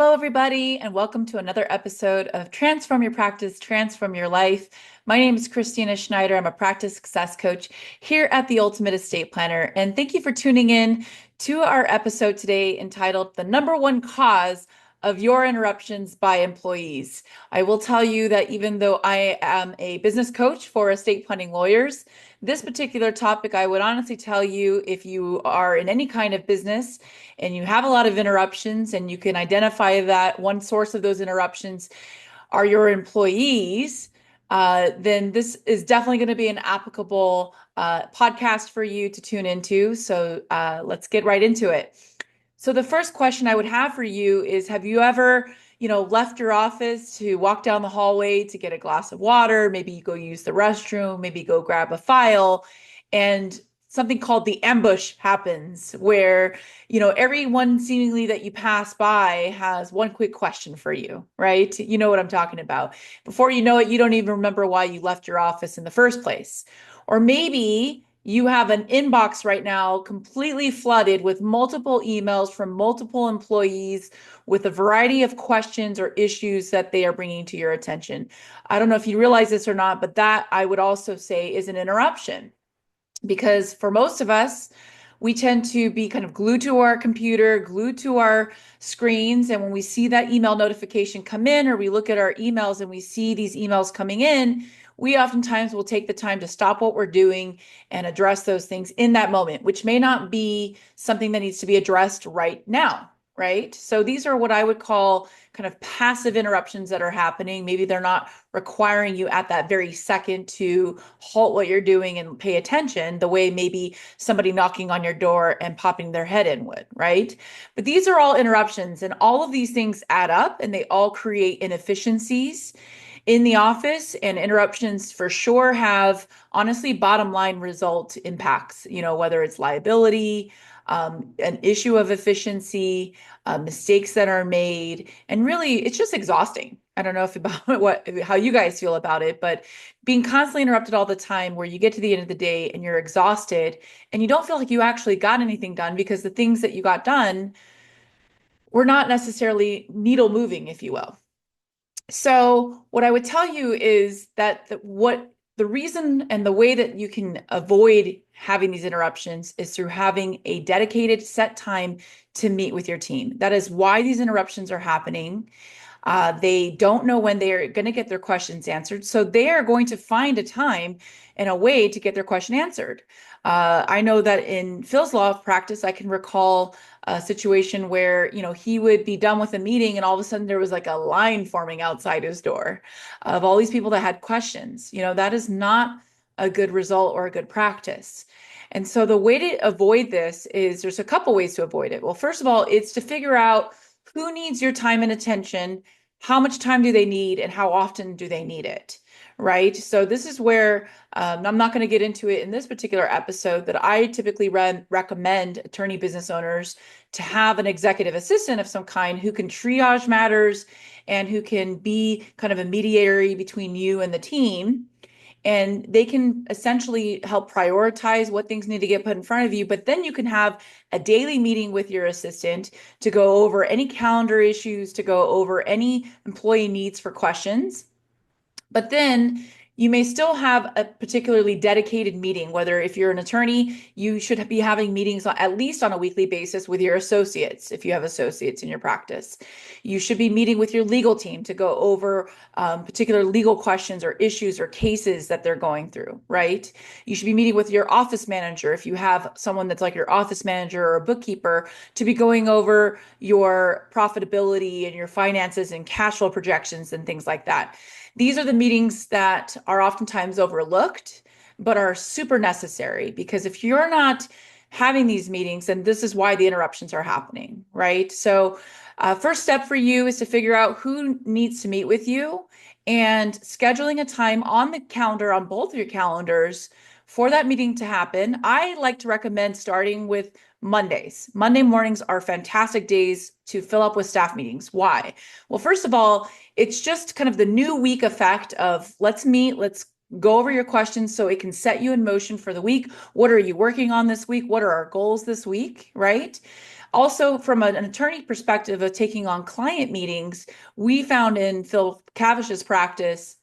Hello, everybody, and welcome to another episode of Transform Your Practice, Transform Your Life. My name is Kristina Schneider. I'm a practice success coach here at the Ultimate Estate Planner. And thank you for tuning in to our episode today entitled The Number One Cause of Your Interruptions by Employees. I will tell you that even though I am a business coach for estate planning lawyers, this particular topic, I would honestly tell you, if you are in any kind of business and you have a lot of interruptions and you can identify that one source of those interruptions are your employees, then this is definitely going to be an applicable podcast for you to tune into. So let's get right into it. So the first question I would have for you is, have you ever, left your office to walk down the hallway to get a glass of water? Maybe you go use the restroom, maybe go grab a file, and something called the ambush happens where, everyone seemingly that you pass by has one quick question for you, right? You know what I'm talking about. Before you know it, you don't even remember why you left your office in the first place. Or maybe you have an inbox right now completely flooded with multiple emails from multiple employees with a variety of questions or issues that they are bringing to your attention. I don't know if you realize this or not, but that I would also say is an interruption. Because for most of us, we tend to be kind of glued to our computer, glued to our screens. And when we see that email notification come in, or we look at our emails and we see these emails coming in, we oftentimes will take the time to stop what we're doing and address those things in that moment, which may not be something that needs to be addressed right now, right? So these are what I would call kind of passive interruptions that are happening. Maybe they're not requiring you at that very second to halt what you're doing and pay attention the way maybe somebody knocking on your door and popping their head in would, right? But these are all interruptions, and all of these things add up and they all create inefficiencies in the office. And interruptions for sure have, honestly, bottom line result impacts, whether it's liability, an issue of efficiency, mistakes that are made, and really it's just exhausting. I don't know if about how you guys feel about it, but being constantly interrupted all the time, where you get to the end of the day and you're exhausted and you don't feel like you actually got anything done because the things that you got done were not necessarily needle moving, if you will. So what I would tell you is that the reason and the way that you can avoid having these interruptions is through having a dedicated set time to meet with your team. That is why these interruptions are happening. They don't know when they're going to get their questions answered. So they are going to find a time and a way to get their question answered. I know that in Phil's law of practice, I can recall a situation where, he would be done with a meeting and all of a sudden there was like a line forming outside his door of all these people that had questions. That is not a good result or a good practice. And so the way to avoid this is, there's a couple ways to avoid it. Well, first of all, it's to figure out who needs your time and attention, how much time do they need, and how often do they need it, right? So this is where I'm not going to get into it in this particular episode, that I typically recommend attorney business owners to have an executive assistant of some kind who can triage matters and who can be kind of a mediator between you and the team. And they can essentially help prioritize what things need to get put in front of you. But then you can have a daily meeting with your assistant to go over any calendar issues, to go over any employee needs for questions. But then you may still have a particularly dedicated meeting, whether if you're an attorney, you should be having meetings at least on a weekly basis with your associates, if you have associates in your practice. You should be meeting with your legal team to go over particular legal questions or issues or cases that they're going through, right? You should be meeting with your office manager, if you have someone that's like your office manager or a bookkeeper, to be going over your profitability and your finances and cash flow projections and things like that. These are the meetings that are oftentimes overlooked, but are super necessary, because if you're not having these meetings, then this is why the interruptions are happening, right? So first step for you is to figure out who needs to meet with you and scheduling a time on the calendar, on both of your calendars, for that meeting to happen. I like to recommend starting with Mondays. Monday mornings are fantastic days to fill up with staff meetings. Why? Well, first of all, it's just kind of the new week effect of let's meet, let's go over your questions so it can set you in motion for the week. What are you working on this week? What are our goals this week, right? Also, from an attorney perspective of taking on client meetings, we found in Phil Cavish's practice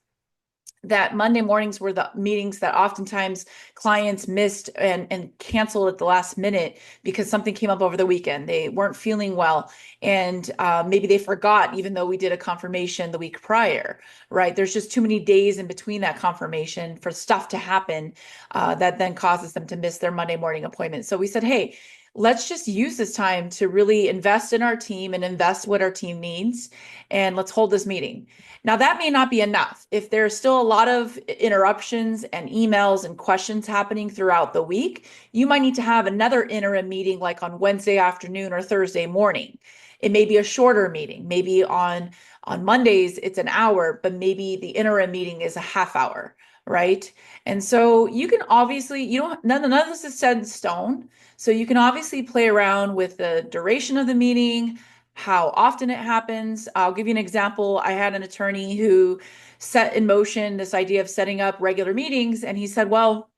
that Monday mornings were the meetings that oftentimes clients missed and canceled at the last minute because something came up over the weekend. They weren't feeling well. And maybe they forgot, even though we did a confirmation the week prior, right? There's just too many days in between that confirmation for stuff to happen that then causes them to miss their Monday morning appointment. So we said, hey, let's just use this time to really invest in our team and invest what our team needs. And let's hold this meeting. Now, that may not be enough. If there's still a lot of interruptions and emails and questions happening throughout the week, you might need to have another interim meeting like on Wednesday afternoon or Thursday morning. It may be a shorter meeting. Maybe on Mondays, it's an hour, but maybe the interim meeting is a half hour, right? And so you can obviously, none of this is set in stone. So you can obviously play around with the duration of the meeting, how often it happens. I'll give you an example. I had an attorney who set in motion this idea of setting up regular meetings, and he said, well,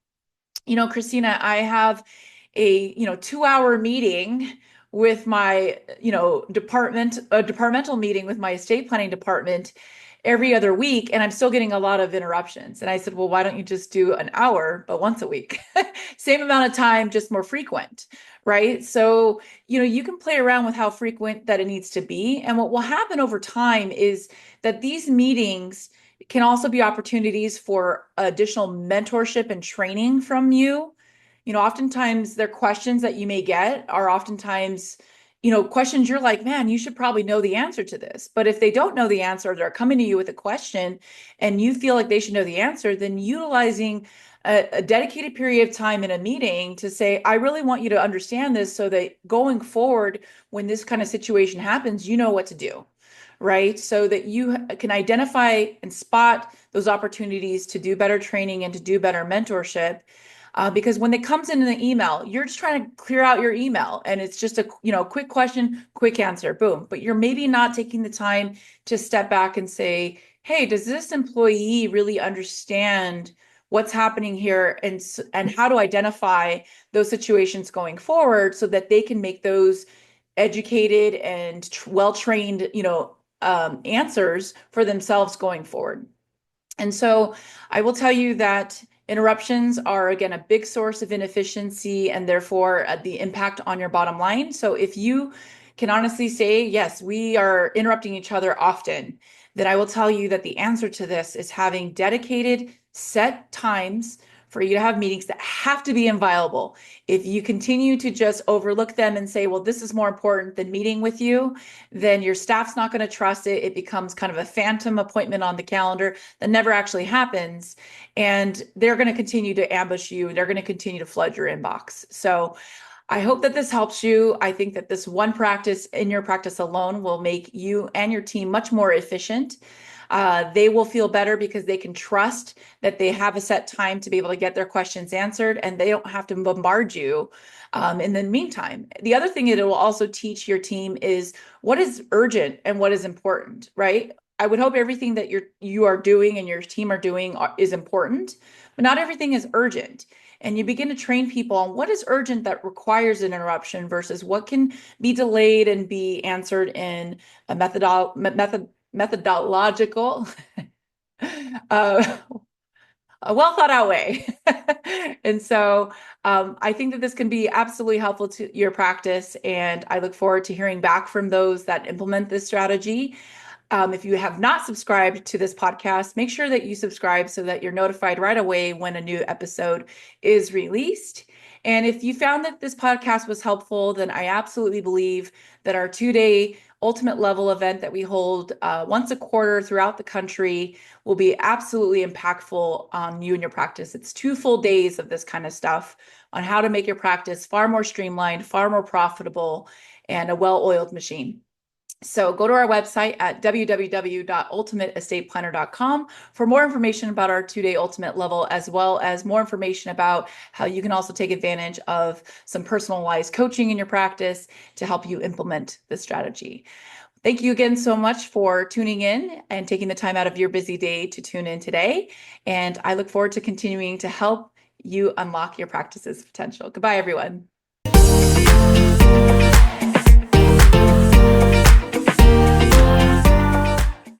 Kristina, I have a 2-hour meeting with my departmental meeting with my estate planning department every other week, and I'm still getting a lot of interruptions. And I said, well, why don't you just do an hour, but once a week? Same amount of time, just more frequent, right? So, you can play around with how frequent that it needs to be. And what will happen over time is that these meetings can also be opportunities for additional mentorship and training from you. Oftentimes their questions that you may get are oftentimes questions you're like, man, you should probably know the answer to this. But if they don't know the answer, they're coming to you with a question and you feel like they should know the answer, then utilizing a dedicated period of time in a meeting to say, I really want you to understand this so that going forward, when this kind of situation happens, you know what to do, right? So that you can identify and spot those opportunities to do better training and to do better mentorship. Because when it comes in the email, you're just trying to clear out your email and it's just a quick question, quick answer, boom. But you're maybe not taking the time to step back and say, hey, does this employee really understand what's happening here and how to identify those situations going forward so that they can make those educated and well-trained, answers for themselves going forward. And so I will tell you that interruptions are, again, a big source of inefficiency and therefore the impact on your bottom line. So if you can honestly say, yes, we are interrupting each other often, then I will tell you that the answer to this is having dedicated set times for you to have meetings that have to be inviolable. If you continue to just overlook them and say, well, this is more important than meeting with you, then your staff's not going to trust it. It becomes kind of a phantom appointment on the calendar that never actually happens. And they're going to continue to ambush you. They're going to continue to flood your inbox. So I hope that this helps you. I think that this one practice in your practice alone will make you and your team much more efficient. They will feel better because they can trust that they have a set time to be able to get their questions answered and they don't have to bombard you in the meantime. The other thing it will also teach your team is what is urgent and what is important, right? I would hope everything that you are doing and your team are doing is important, but not everything is urgent. And you begin to train people on what is urgent that requires an interruption versus what can be delayed and be answered in a methodological, a well thought out way. And so I think that this can be absolutely helpful to your practice. And I look forward to hearing back from those that implement this strategy. If you have not subscribed to this podcast, make sure that you subscribe so that you're notified right away when a new episode is released. And if you found that this podcast was helpful, then I absolutely believe that our 2-day ultimate level event that we hold once a quarter throughout the country will be absolutely impactful on you and your practice. It's 2 full days of this kind of stuff on how to make your practice far more streamlined, far more profitable, and a well-oiled machine. So go to our website at www.ultimateestateplanner.com for more information about our 2-day ultimate level, as well as more information about how you can also take advantage of some personalized coaching in your practice to help you implement this strategy. Thank you again so much for tuning in and taking the time out of your busy day to tune in today. And I look forward to continuing to help you unlock your practice's potential. Goodbye, everyone.